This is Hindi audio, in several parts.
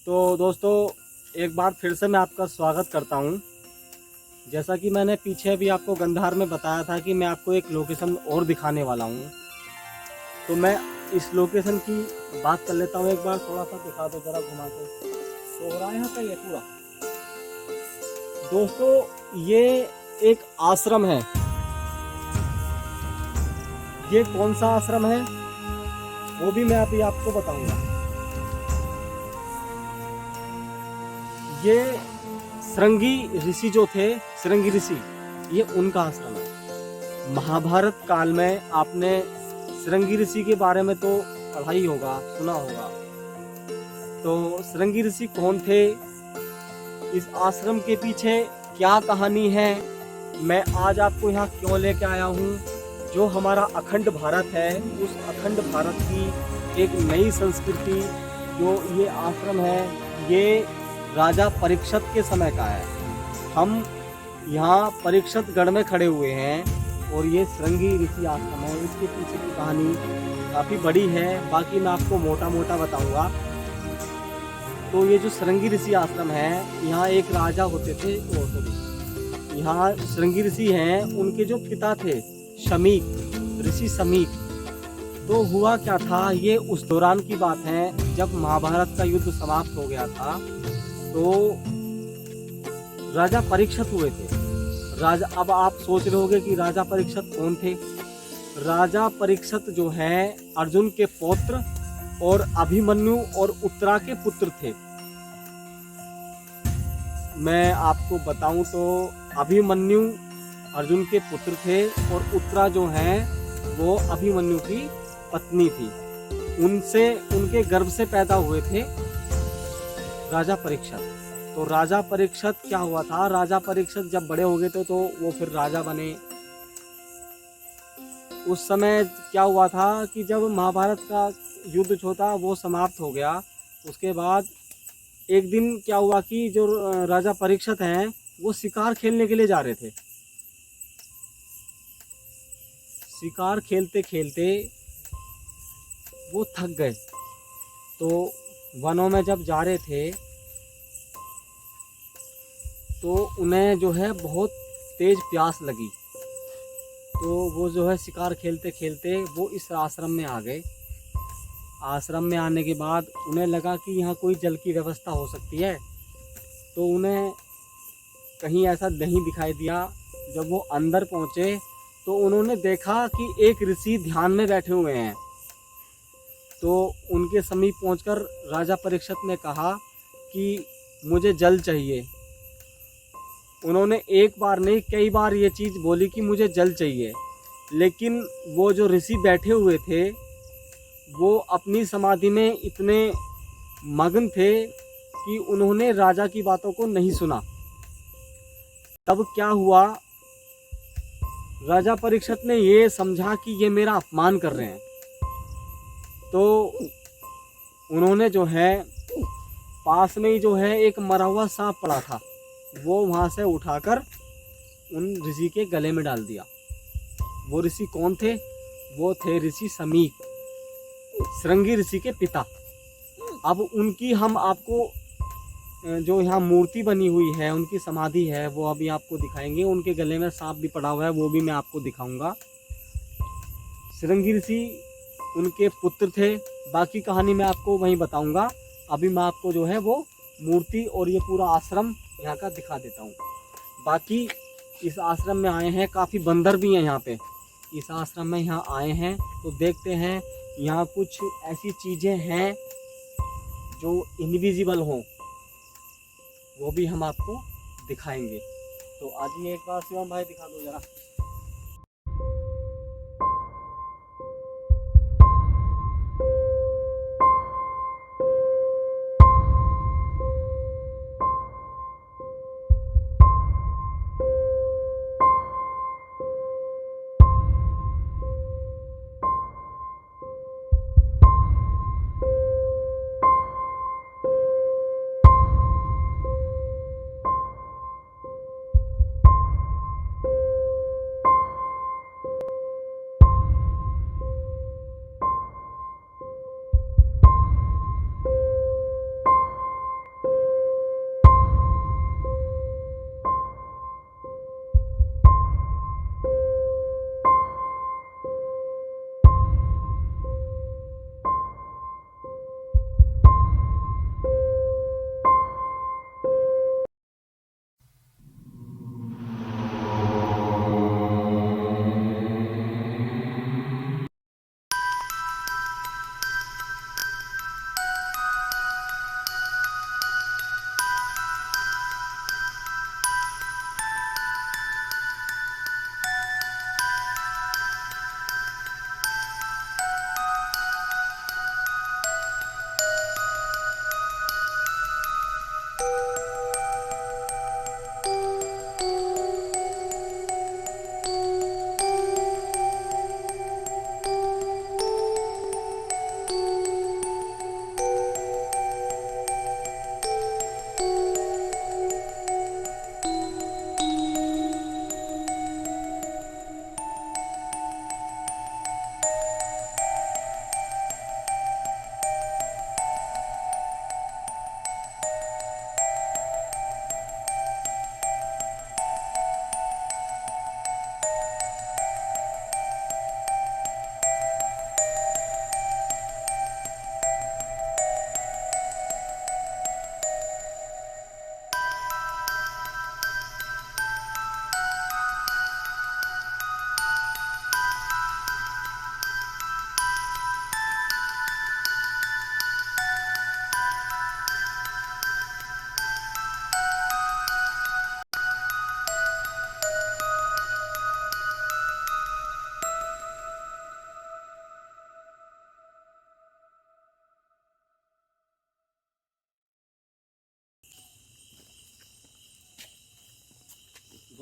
तो दोस्तों, एक बार फिर से मैं आपका स्वागत करता हूं। जैसा कि मैंने पीछे भी आपको गंधार में बताया था कि मैं आपको एक लोकेशन और दिखाने वाला हूं, तो मैं इस लोकेशन की बात कर लेता हूं। एक बार थोड़ा सा दिखा दो जरा घुमा के। तो हो रहा है यहाँ का ये पूरा। दोस्तों, ये एक आश्रम है। ये कौन सा आश्रम है वो भी मैं अभी आपको बताऊंगा। ये श्रृंगी ऋषि जो थे, श्रृंगी ऋषि, ये उनका आश्रम है। महाभारत काल में आपने श्रृंगी ऋषि के बारे में तो पढ़ा होगा, सुना होगा। तो श्रृंगी ऋषि कौन थे, इस आश्रम के पीछे क्या कहानी है, मैं आज आपको यहाँ क्यों लेके आया हूँ। जो हमारा अखंड भारत है, उस अखंड भारत की एक नई संस्कृति, जो ये आश्रम है, ये राजा परीक्षित के समय का है। हम यहाँ परीक्षित गढ़ में खड़े हुए हैं और ये श्रृंगी ऋषि आश्रम है। इसके पीछे की कहानी काफ़ी बड़ी है, बाकी मैं आपको मोटा मोटा बताऊंगा। तो ये जो श्रृंगी ऋषि आश्रम है, यहाँ एक राजा होते थे। यहाँ श्रृंगी ऋषि हैं, उनके जो पिता थे शमीक, ऋषि शमीक। तो हुआ क्या था, ये उस दौरान की बात है जब महाभारत का युद्ध समाप्त हो गया था। तो राजा परीक्षित हुए थे। राजा, अब आप सोच रहे होंगे कि राजा परीक्षित कौन थे। राजा परीक्षित जो है अर्जुन के पौत्र और अभिमन्यु और उत्तरा के पुत्र थे। मैं आपको बताऊं तो अभिमन्यु अर्जुन के पुत्र थे और उत्तरा जो है वो अभिमन्यु की पत्नी थी। उनसे, उनके गर्भ से पैदा हुए थे राजा परीक्षित। तो राजा परीक्षित क्या हुआ था, राजा परीक्षित जब बड़े हो गए थे तो वो फिर राजा बने। उस समय क्या हुआ था कि जब महाभारत का युद्ध जो था वो समाप्त हो गया, उसके बाद एक दिन क्या हुआ कि जो राजा परीक्षित हैं वो शिकार खेलने के लिए जा रहे थे। शिकार खेलते खेलते वो थक गए। तो वनों में जब जा रहे थे तो उन्हें जो है बहुत तेज प्यास लगी। तो वो जो है शिकार खेलते खेलते वो इस आश्रम में आ गए। आश्रम में आने के बाद उन्हें लगा कि यहाँ कोई जल की व्यवस्था हो सकती है। तो उन्हें कहीं ऐसा नहीं दिखाई दिया। जब वो अंदर पहुँचे तो उन्होंने देखा कि एक ऋषि ध्यान में बैठे हुए हैं। तो उनके समीप पहुंचकर राजा परीक्षित ने कहा कि मुझे जल चाहिए। उन्होंने एक बार नहीं कई बार ये चीज़ बोली कि मुझे जल चाहिए, लेकिन वो जो ऋषि बैठे हुए थे वो अपनी समाधि में इतने मग्न थे कि उन्होंने राजा की बातों को नहीं सुना। तब क्या हुआ, राजा परीक्षित ने ये समझा कि ये मेरा अपमान कर रहे हैं। तो उन्होंने जो है पास में ही जो है एक मरा हुआ सांप पड़ा था, वो वहाँ से उठाकर उन ऋषि के गले में डाल दिया। वो ऋषि कौन थे, वो थे ऋषि शमीक, श्रृंगी ऋषि के पिता। अब उनकी हम आपको जो यहाँ मूर्ति बनी हुई है, उनकी समाधि है, वो अभी आपको दिखाएंगे। उनके गले में सांप भी पड़ा हुआ है, वो भी मैं आपको दिखाऊंगा। श्रृंगी ऋषि उनके पुत्र थे, बाकी कहानी मैं आपको वहीं बताऊंगा। अभी मैं आपको जो है वो मूर्ति और ये पूरा आश्रम यहाँ का दिखा देता हूँ। बाकी इस आश्रम में आए हैं, काफ़ी बंदर भी हैं यहाँ पे। इस आश्रम में यहाँ आए हैं तो देखते हैं यहाँ कुछ ऐसी चीज़ें हैं जो इनविजिबल हों, वो भी हम आपको दिखाएंगे। तो आज ये एक बार शिवम भाई दिखा दो जरा।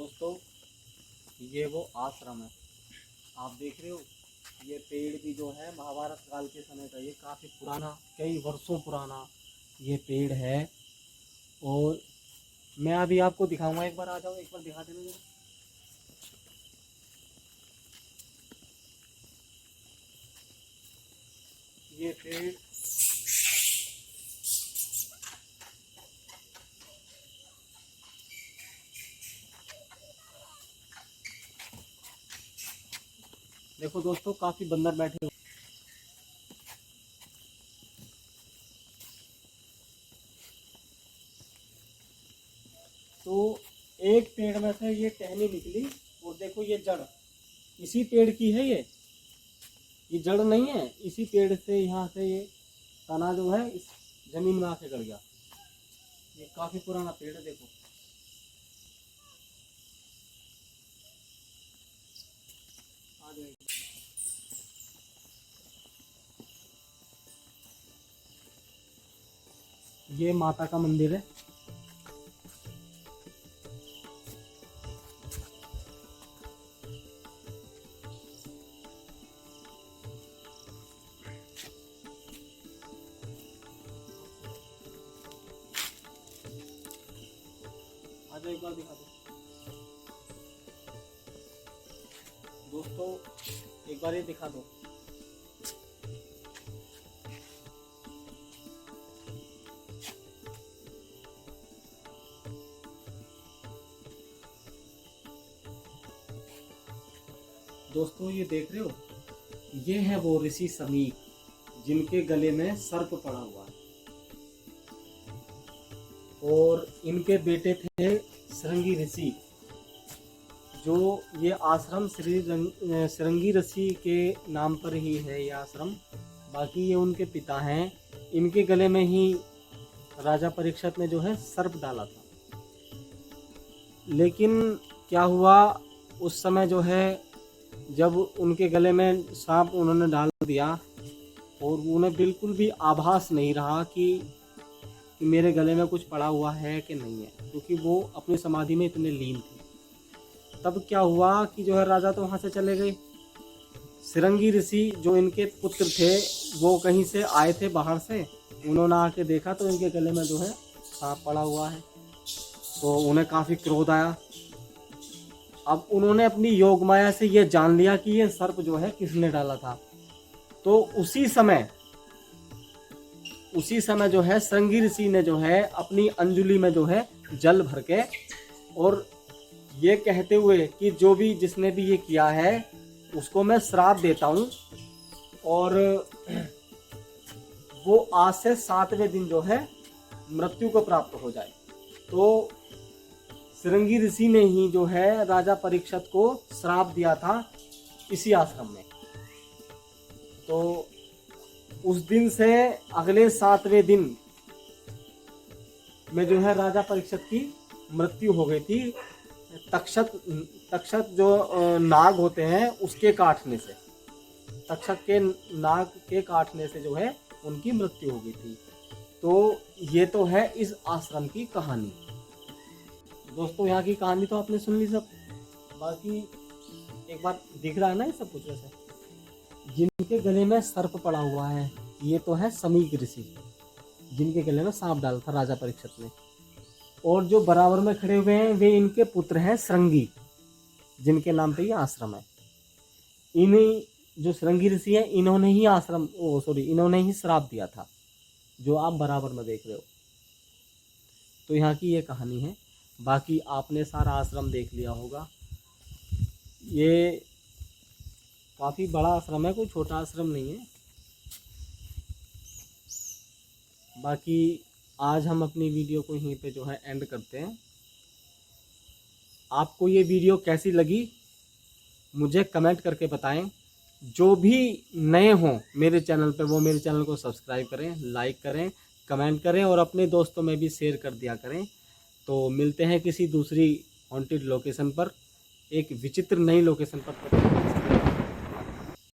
दोस्तों ये वो आश्रम है, आप देख रहे हो। ये पेड़ भी जो है महाभारत काल के समय का, ये काफ़ी पुराना, कई वर्षों पुराना ये पेड़ है। और मैं अभी आपको दिखाऊंगा, एक बार आ जाओ, एक बार दिखा देना जरा। ये पेड़ देखो दोस्तों, काफी बंदर बैठे हुए। तो एक पेड़ में से ये टहनी निकली, और देखो ये जड़ इसी पेड़ की है। ये जड़ नहीं है, इसी पेड़ से यहाँ से ये तना जो है इस जमीन में आके गड़ गया। ये काफी पुराना पेड़ है, देखो। आ जाएगी। ये माता का मंदिर है। आज एक बार दिखा दो दोस्तों, एक बार ये दिखा दो। दोस्तों ये देख रहे हो, ये है वो ऋषि समीक जिनके गले में सर्प पड़ा हुआ है। और इनके बेटे थे श्रृंगी ऋषि। जो ये आश्रम श्रृंगी ऋषि के नाम पर ही है ये आश्रम, बाकी ये उनके पिता हैं। इनके गले में ही राजा परीक्षित ने जो है सर्प डाला था। लेकिन क्या हुआ उस समय जो है, जब उनके गले में सांप उन्होंने डाल दिया और उन्हें बिल्कुल भी आभास नहीं रहा कि मेरे गले में कुछ पड़ा हुआ है कि नहीं है, क्योंकि वो अपनी समाधि में इतने लीन थे। तब क्या हुआ कि जो है राजा तो वहाँ से चले गए। श्रृंगी ऋषि जो इनके पुत्र थे वो कहीं से आए थे बाहर से, उन्होंने आके देखा तो इनके गले में जो है सांप पड़ा हुआ है। तो उन्हें काफ़ी क्रोध आया। अब उन्होंने अपनी योग माया से ये जान लिया कि ये सर्प जो है किसने डाला था। तो उसी समय जो है श्रृंगी ऋषि ने जो है अपनी अंजुली में जो है जल भर के, और ये कहते हुए कि जो भी जिसने भी ये किया है उसको मैं श्राप देता हूँ, और वो आज से 7वें दिन जो है मृत्यु को प्राप्त हो जाए। तो श्रृंगी ऋषि ने ही जो है राजा परीक्षित को श्राप दिया था इसी आश्रम में। तो उस दिन से अगले 7वें दिन में जो है राजा परीक्षित की मृत्यु हो गई थी। तक्षक जो नाग होते हैं उसके काटने से, तक्षक के नाग के काटने से जो है उनकी मृत्यु हो गई थी। तो ये तो है इस आश्रम की कहानी। दोस्तों यहाँ की कहानी तो आपने सुन ली सब, बाकी एक बार दिख रहा है ना ये सब कुछ। वैसे जिनके गले में सर्प पड़ा हुआ है ये तो है समीक ऋषि, जिनके गले में सांप डाला था राजा परीक्षित ने। और जो बराबर में खड़े हुए हैं वे इनके पुत्र हैं श्रृंगी, जिनके नाम पे ये आश्रम है। इन्हीं जो श्रृंगी ऋषि हैं इन्होंने ही श्राप दिया था जो आप बराबर में देख रहे हो। तो यहाँ की ये कहानी है। बाकी आपने सारा आश्रम देख लिया होगा। ये काफ़ी बड़ा आश्रम है, कोई छोटा आश्रम नहीं है। बाकी आज हम अपनी वीडियो को यहीं पे जो है एंड करते हैं। आपको ये वीडियो कैसी लगी मुझे कमेंट करके बताएं। जो भी नए हों मेरे चैनल पे वो मेरे चैनल को सब्सक्राइब करें, लाइक करें, कमेंट करें और अपने दोस्तों में भी शेयर कर दिया करें। तो मिलते हैं किसी दूसरी हॉन्टेड लोकेशन पर, एक विचित्र नई लोकेशन पर।